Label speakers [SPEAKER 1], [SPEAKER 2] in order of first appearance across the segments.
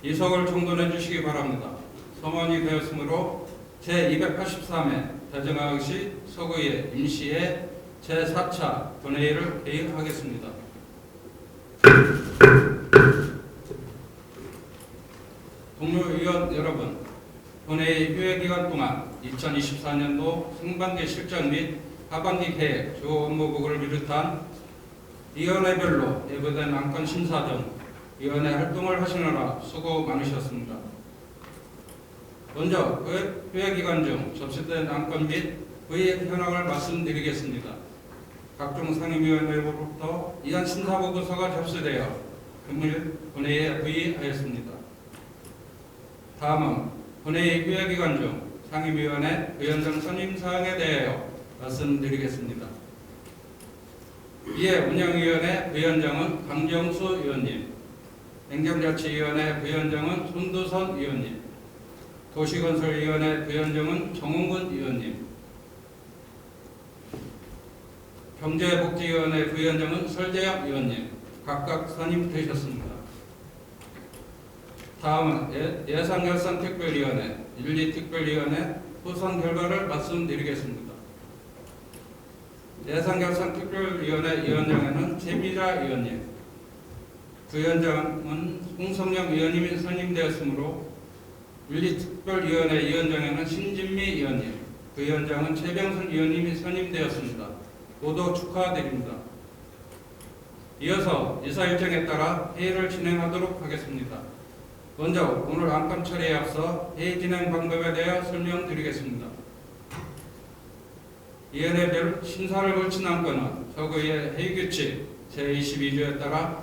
[SPEAKER 1] 이석을 정돈해 주시기 바랍니다. 서원이 되었으므로 제283회 대전광역시 서구의 임시의 제4차 본회의를 개의하겠습니다. 동료의원 여러분, 본회의 휴회기간 동안 2024년도 상반기 실정 및 하반기 계획, 주 업무보고를 비롯한 위원회별로 예고된 안건 심사 등 위원회 활동을 하시느라 수고 많으셨습니다. 먼저 휴회기간 중 접수된 안건 및 회의 현황을 말씀드리겠습니다. 각종 상임위원회로부터 이한 심사보고서가 접수되어 금일 본회의에 회의하였습니다. 다음은 본회의 휴회기간 중 상임위원회 위원장 선임 사항에 대하여 말씀드리겠습니다. 이에 운영위원회 위원장은 강정수 위원님, 행정자치위원회 위원장은 손두선 위원님, 도시건설위원회 위원장은 정홍근 위원님, 경제복지위원회 위원장은 설재혁 위원님 각각 선임되셨습니다. 다음은 예산결산특별위원회, 윤리특별위원회 후선 결과를 말씀드리겠습니다. 예산결산특별위원회 위원장에는 최미자 위원님, 부위원장은 홍성영 위원님이 선임되었으므로 윤리특별위원회 위원장에는 신진미 위원님, 부위원장은 최병순 위원님이 선임되었습니다. 모두 축하드립니다. 이어서 이사 일정에 따라 회의를 진행하도록 하겠습니다. 먼저 오늘 안건 처리에 앞서 회의 진행 방법에 대해 설명드리겠습니다. 위원회별 심사를 거친 안건은 서구의 회의규칙 제22조에 따라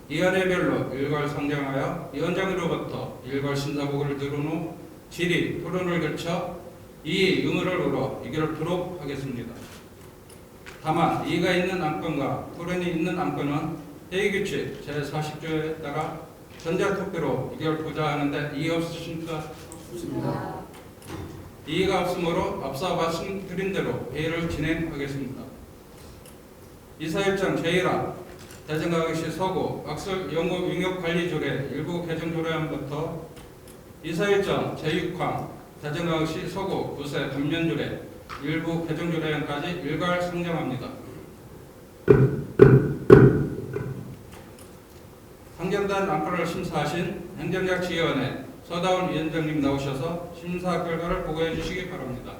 [SPEAKER 1] 위원회별로 일괄 상정하여 위원장으로부터 일괄 심사보고를 들은 후 질의, 토론을 거쳐 이의 의무를 물어 의결토록 하겠습니다. 다만 이의가 있는 안건과 토론이 있는 안건은 회의규칙 제40조에 따라 전자투표로 의결토자 하는데 이의 없으십니까? 없습니다. 이의가 없으므로 앞서 말씀드린 대로 회의를 진행하겠습니다. 이사일정 제1화 대전광역시 서구 악설 영업 용역 관리 조례 일부 개정 조례안부터 이사일정 제6항 대전광역시 서구 구세 감면 조례 일부 개정 조례안까지 일괄 상정합니다. 상정된 안건을 심사하신 행정자치위원회 서다운 위원장님 나오셔서 심사 결과를 보고해 주시기 바랍니다.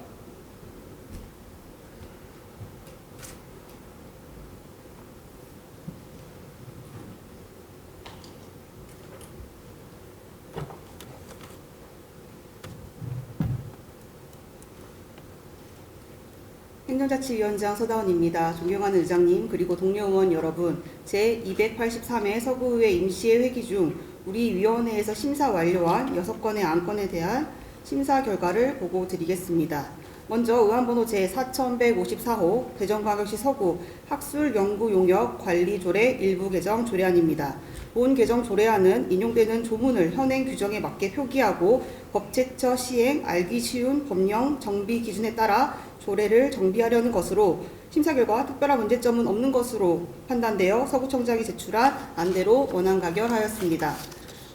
[SPEAKER 2] 행정자치위원장 서다운입니다. 존경하는 의장님 그리고 동료 의원 여러분, 제283회 서구의회 임시회 회기 중 우리 위원회에서 심사 완료한 6건의 안건에 대한 심사 결과를 보고 드리겠습니다. 먼저 의안번호 제4154호 대전광역시 서구 학술연구용역 관리조례 일부 개정 조례안입니다. 본 개정 조례안은 인용되는 조문을 현행 규정에 맞게 표기하고 법제처 시행 알기 쉬운 법령 정비 기준에 따라 조례를 정비하려는 것으로 심사 결과 특별한 문제점은 없는 것으로 판단되어 서구청장이 제출한 안대로 원안 가결하였습니다.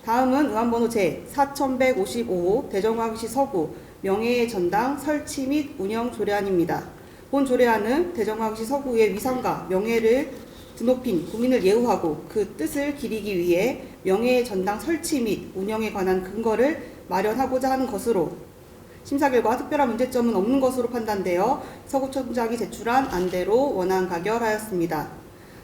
[SPEAKER 2] 다음은 의안번호 제4155호 대전광역시 서구 명예의 전당 설치 및 운영 조례안입니다. 본 조례안은 대전광역시 서구의 위상과 명예를 드높인 국민을 예우하고 그 뜻을 기리기 위해 명예의 전당 설치 및 운영에 관한 근거를 마련하고자 하는 것으로 심사 결과 특별한 문제점은 없는 것으로 판단되어 서구청장이 제출한 안대로 원안 가결하였습니다.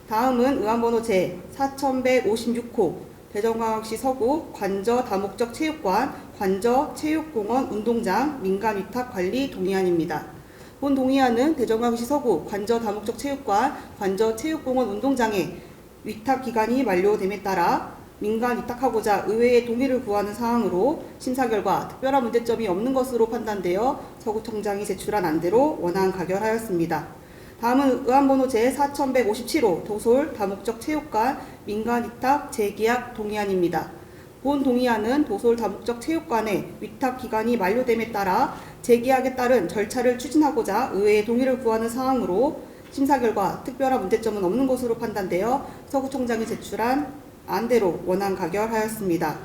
[SPEAKER 2] 다음은 의안번호 제4156호 대전광역시 서구 관저 다목적 체육관 관저 체육공원 운동장 민간위탁 관리 동의안입니다. 본 동의안은 대전광역시 서구 관저 다목적 체육관 관저 체육공원 운동장의 위탁 기간이 만료됨에 따라 민간 위탁하고자 의회의 동의를 구하는 사항으로 심사 결과 특별한 문제점이 없는 것으로 판단되어 서구청장이 제출한 안대로 원안 가결하였습니다. 다음은 의안번호 제4157호 도솔 다목적 체육관 민간 위탁 재계약 동의안입니다. 본 동의안은 도솔 다목적 체육관의 위탁 기간이 만료됨에 따라 재계약에 따른 절차를 추진하고자 의회의 동의를 구하는 사항으로 심사 결과 특별한 문제점은 없는 것으로 판단되어 서구청장이 제출한 안대로 원안 가결하였습니다.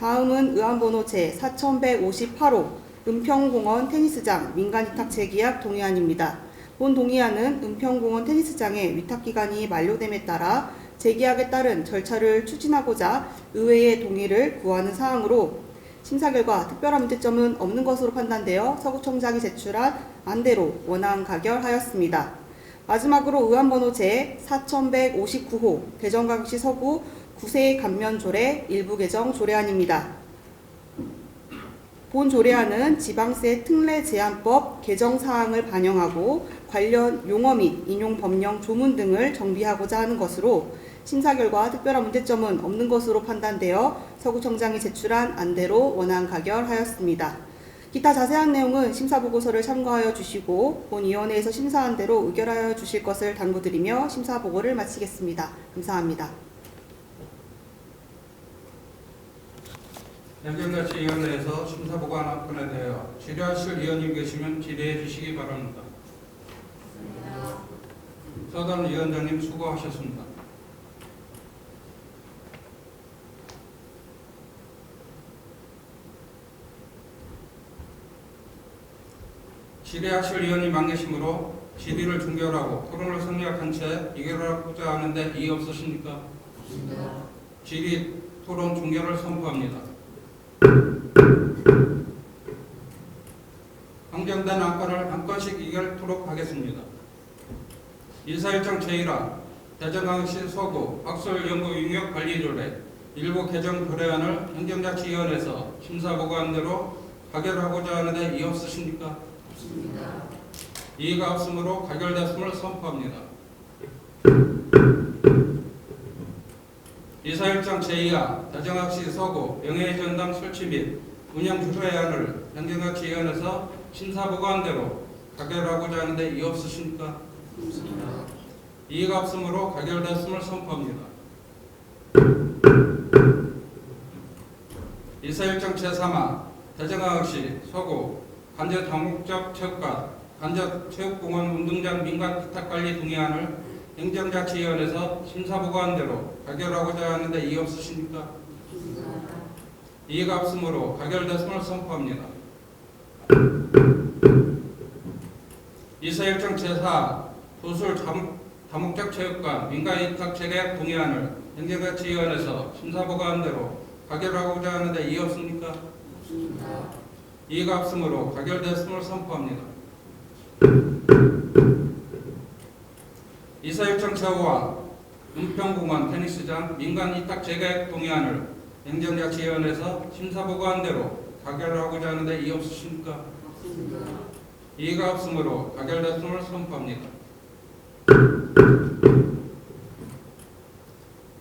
[SPEAKER 2] 다음은 의안번호 제4158호 은평공원 테니스장 민간위탁 재계약 동의안입니다. 본 동의안은 은평공원 테니스장의 위탁기간이 만료됨에 따라 재계약에 따른 절차를 추진하고자 의회의 동의를 구하는 사항으로 심사 결과 특별한 문제점은 없는 것으로 판단되어 서구청장이 제출한 안대로 원안 가결하였습니다. 마지막으로 의안번호 제4159호 대전광역시 서구 9세 감면조례 일부 개정 조례안입니다. 본 조례안은 지방세 특례 제한법 개정 사항을 반영하고 관련 용어 및 인용 법령 조문 등을 정비하고자 하는 것으로 심사 결과 특별한 문제점은 없는 것으로 판단되어 서구청장이 제출한 안대로 원안 가결하였습니다. 기타 자세한 내용은 심사보고서를 참고하여 주시고 본 위원회에서 심사한 대로 의결하여 주실 것을 당부드리며 심사보고를 마치겠습니다. 감사합니다.
[SPEAKER 1] 행정자치위원회에서 심사보고한 안건에 대하여 질의하실 위원님 계시면 질의해 주시기 바랍니다. 서단 위원장님 수고하셨습니다. 질의하실 위원님 안 계시므로 질의를 종결하고 토론을 성리학한 채 의결하고자 하는데 이의 없으십니까? 없습니다. 질의 토론 종결을 선포합니다. 항정된 안건을 한 건씩 의결토록 하겠습니다. 이사일정 제1화 대전광역시 서구 학술연구융역관리조례 일부 개정 조례안을 행정자치위원회에서 심사보고한 대로 가결하고자 하는데 이의 없으십니까? 없습니다. 이의가 없으므로 가결됐음을 선포합니다. 이사일정 제2화 대전광역시 서구 명예전당 설치 및 운영 조례안을 행정자치위원회에서 심사보고한 대로 가결하고자 하는데 이의 없으십니까? 없습니다. 이의가 없으므로 가결됐음을 선포합니다. 이사일정 제3화 대전광역시 서구 간접 다목적 체육관, 간접 체육공원 운동장 민간 위탁관리 동의안을 행정자치위원회에서 심사보고한 대로 가결하고자 하는데 이의 없으십니까? 이의가 없으므로 가결됐음을 선포합니다. 이사일정 제4 도술 다목적 체육관 민간 위탁 재계약 동의안을 행정자치위원회에서 심사보고한 대로 가결하고자 하는데 이의 없습니까? 없습니다. 이의가 없으므로 가결됐음을 선포합니다. 이사일정 제5화 은평공원 테니스장 민간 위탁 재계약 동의안을 행정자치위원회에서 심사보고한 대로 가결하고자 하는데 이의 없으십니까? 없습니다. 이의가 없으므로 가결됐음을 선포합니다.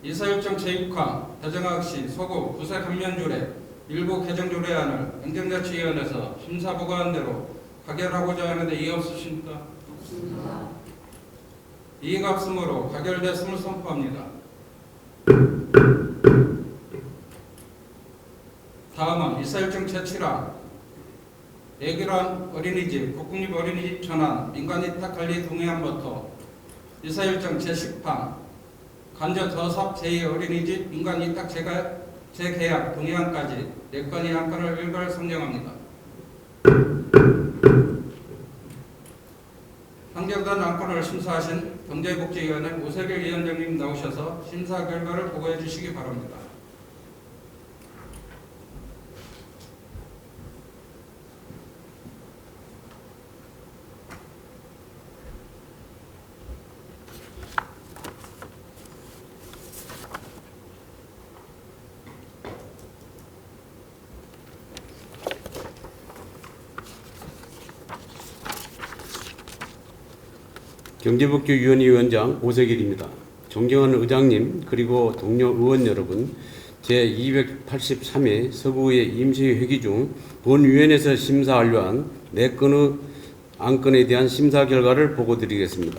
[SPEAKER 1] 이사일정 제6화 대전광역시 서구 9세 감면조례 일부 개정조례안을 행정자치위원회에서 심사보고한 대로 가결하고자 하는데 이의 없으십니까? 없습니다. 이의가 없으므로 가결됐음을 선포합니다. 다음은 이사일정 제7화 애기란 어린이집 국공립 어린이집 전환 민간위탁관리 동의안부터 이사일정 제10화 간접 저삽 제2 어린이집 민간위탁 재계약 동의안까지 4건의 안건을 일괄 상정합니다. 상정된 안건을 심사하신 경제복지위원회 오세길 위원장님 나오셔서 심사 결과를 보고해 주시기 바랍니다.
[SPEAKER 3] 경제복지위원회 위원장 오세길입니다. 존경하는 의장님 그리고 동료 의원 여러분, 제283회 서구의 임시회기 중 본위원회에서 심사 완료한 4건의 안건에 대한 심사 결과를 보고드리겠습니다.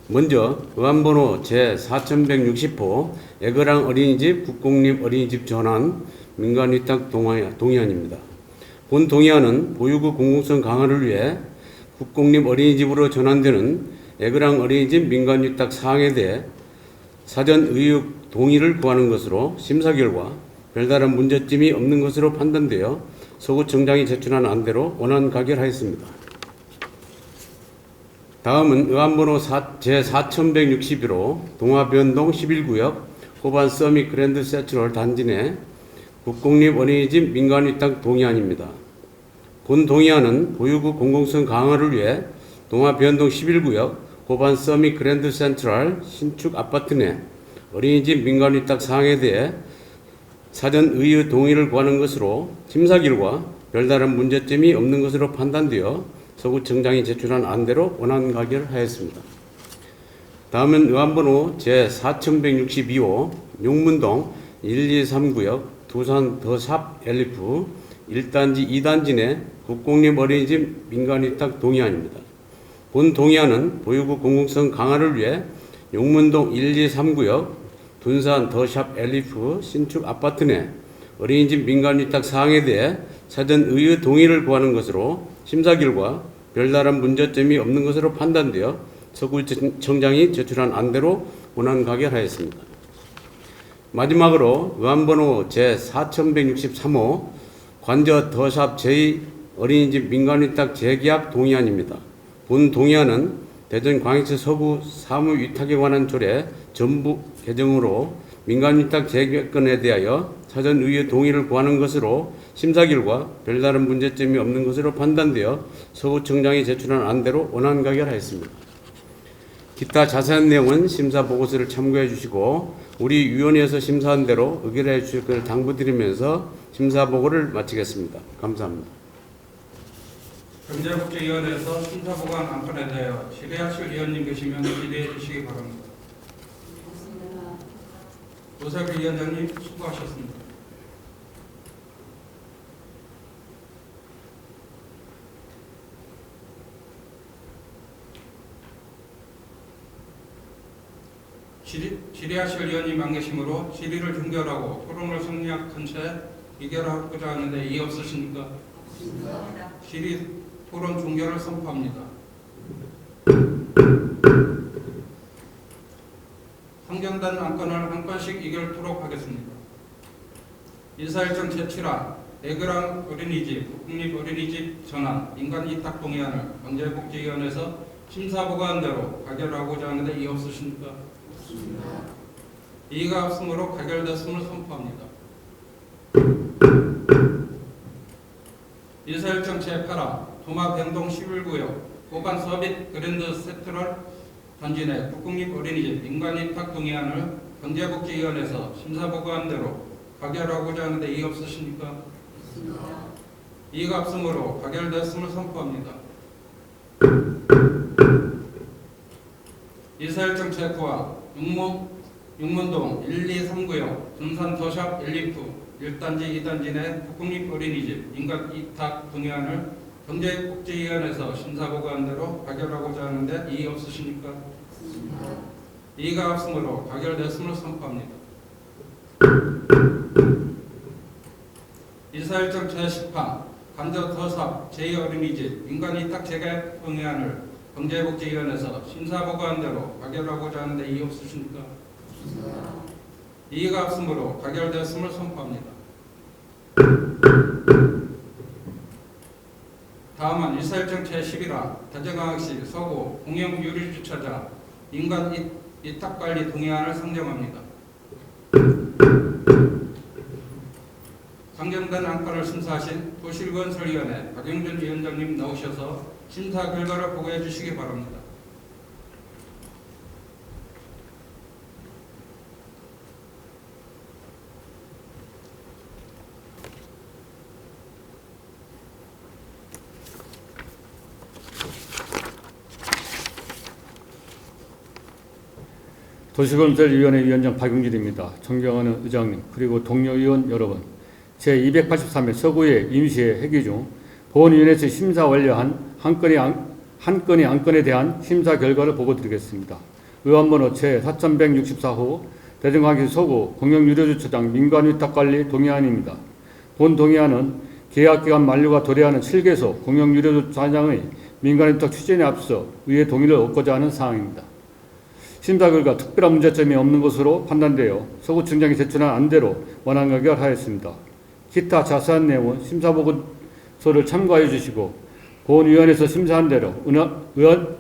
[SPEAKER 3] 먼저 의안번호 제4160호 애거랑 어린이집 국공립 어린이집 전환 민간위탁 동의안입니다. 본 동의안은 보육의 공공성 강화를 위해 국공립 어린이집으로 전환되는 애거랑 어린이집 민간위탁 사항에 대해 사전 의혹 동의를 구하는 것으로 심사 결과 별다른 문제점이 없는 것으로 판단되어 서구청장이 제출한 안대로 원안 가결하였습니다. 다음은 의안번호 제4161호 동화변동 11구역 호반 서밋 그랜드 세트럴 단지 내 국공립 어린이집 민간위탁 동의안입니다. 본 동의안은 보유구 공공성 강화를 위해 동화변동 11구역 호반 서밋 그랜드 센트럴 신축 아파트 내 어린이집 민간위탁 사항에 대해 사전 의의 동의를 구하는 것으로 심사 결과 별다른 문제점이 없는 것으로 판단되어 서구청장이 제출한 안대로 원안 가결하였습니다. 다음은 의안번호 제4162호 용문동 123구역 두산 더샵 엘리프 1단지 2단지 내 국공립 어린이집 민간위탁 동의안입니다. 본 동의안은 보유구 공공성 강화를 위해 용문동 123구역 둔산 더샵 엘리프 신축 아파트 내 어린이집 민간위탁 사항에 대해 사전 의의 동의를 구하는 것으로 심사 결과 별다른 문제점이 없는 것으로 판단되어 서구청장이 제출한 안대로 원안 가결하였습니다. 마지막으로 의안번호 제4163호 관저 더샵 제2 어린이집 민간위탁 재계약 동의안입니다. 본 동의안은 대전광역시 서구 사무위탁에 관한 조례 전부 개정으로 민간위탁 재계약권에 대하여 사전 의의 동의를 구하는 것으로 심사 결과 별다른 문제점이 없는 것으로 판단되어 서구청장이 제출한 안대로 원안 가결하였습니다. 기타 자세한 내용은 심사 보고서를 참고해 주시고 우리 위원회에서 심사한 대로 의결해 주실 것을 당부드리면서 심사 보고를 마치겠습니다. 감사합니다.
[SPEAKER 1] 경제복지위원회에서 심사보관 안건에 대하여 질의하실 위원님 계시면 질의해 주시기 바랍니다. 노석일 위원장님 수고하셨습니다. 질의하실 위원님 안 계시므로 질의를 종결하고 토론을 성리한 채 의결하고자 하는데 이의 없으십니까? 없습니다. 질의 토론 종결을 선포합니다. 상정된 안건을 한 건씩 의결토록 하겠습니다. 인사일정 제7화 애그랑 어린이집, 국립 어린이집 전환 민간위탁 동의안을 경제복지위원회에서 심사보고한 대로 가결하고자 하는데 이의 없으십니까? 없습니다. 이의가 없으므로 가결됐음을 선포합니다. 인사일정 제8화 도마변동 11구역 호반 서밋 그랜드 세트럴 단지 내 국공립 어린이집 민간위탁 동의안을 경제복지위원회에서 심사보고한 대로 가결하고자 하는데 이의 없으십니까? 없습니다. 이의가 없으므로 가결됐음을 선포합니다. 인사일정 제9화 육문동 123구역 둔산 더샵 엘리프 1단지 2단지 내 국공립 어린이집 민간위탁 동의안을 경제복지위원회에서 심사보고한 대로 가결하고자 하는데 이의 없으십니까? 없습니다. 이의가 없으므로 가결됐음을 선포합니다. 인사일정 제10화 관저 더샵 제2 어린이집 민간위탁 재계약 동의안을 경제복지위원회에서 심사보고한 대로 가결하고자 하는데 이의 없으십니까? 없습니다. 이의가 없으므로 가결됐음을 선포합니다. 다음은 인사일정 제11화 대전광역시 서구 공영유리주차장 민간 위탁관리 동의안을 상정합니다. 상정된 안건을 심사하신 도시건설위원회 박영준 위원장님 나오셔서 심사 결과를 보고해 주시기 바랍니다.
[SPEAKER 4] 도시건설위원회 위원장 박용진입니다. 존경하는 의장님 그리고 동료 의원 여러분, 제283회 서구의 임시회 회기 중 보원위원회에서 심사 완료한 한 건의 안건에 대한 심사 결과를 보고드리겠습니다. 의안번호 제4164호 대전광역시 서구 공영유료주차장 민간위탁관리 동의안입니다. 본 동의안은 계약기간 만료가 도래하는 7개소 공영유료주차장의 민간위탁 추진에 앞서 의회 동의를 얻고자 하는 사항입니다. 심사 결과 특별한 문제점이 없는 것으로 판단되어 서구청장이 제출한 안대로 원안 의결하였습니다. 기타 자세한 내용은 심사보고서를 참고하여 주시고 본위원회에서 심사한 대로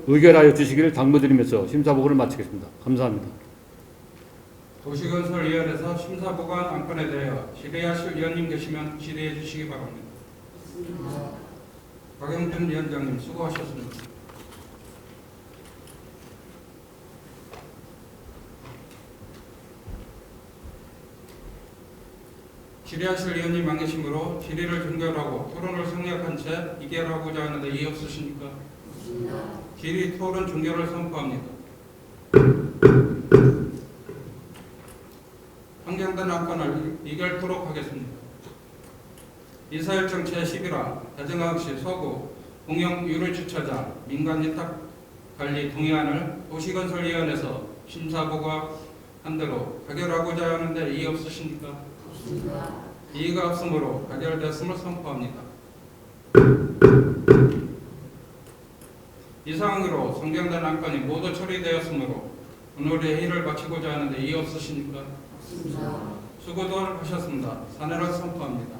[SPEAKER 4] 의결하여 주시기를 당부드리면서 심사보고를 마치겠습니다. 감사합니다.
[SPEAKER 1] 도시건설위원회에서 심사보관 안건에 대하여 질의하실 위원님 계시면 질의해 주시기 바랍니다. 박영준 위원장님 수고하셨습니다. 질의하실 위원님 안 계시므로 질의를 종결하고 토론을 생략한 채 의결하고자 하는데 이의 없으십니까? 질의 토론 종결을 선포합니다. 환경단 안건을 의결토록 하겠습니다. 이사일정 제11화 대전광역시 서구 공영 유료주차장 민간위탁관리 동의안을 도시건설위원회에서 심사보고한 대로 가결하고자 하는데 이의 없으십니까? 이의가 없으므로 가결됐음을 선포합니다. 이상으로 성경단 안건이 모두 처리되었으므로 오늘의 회의를 마치고자 하는데 이의 없으십니까? 수고들 하셨습니다. 사내를 선포합니다.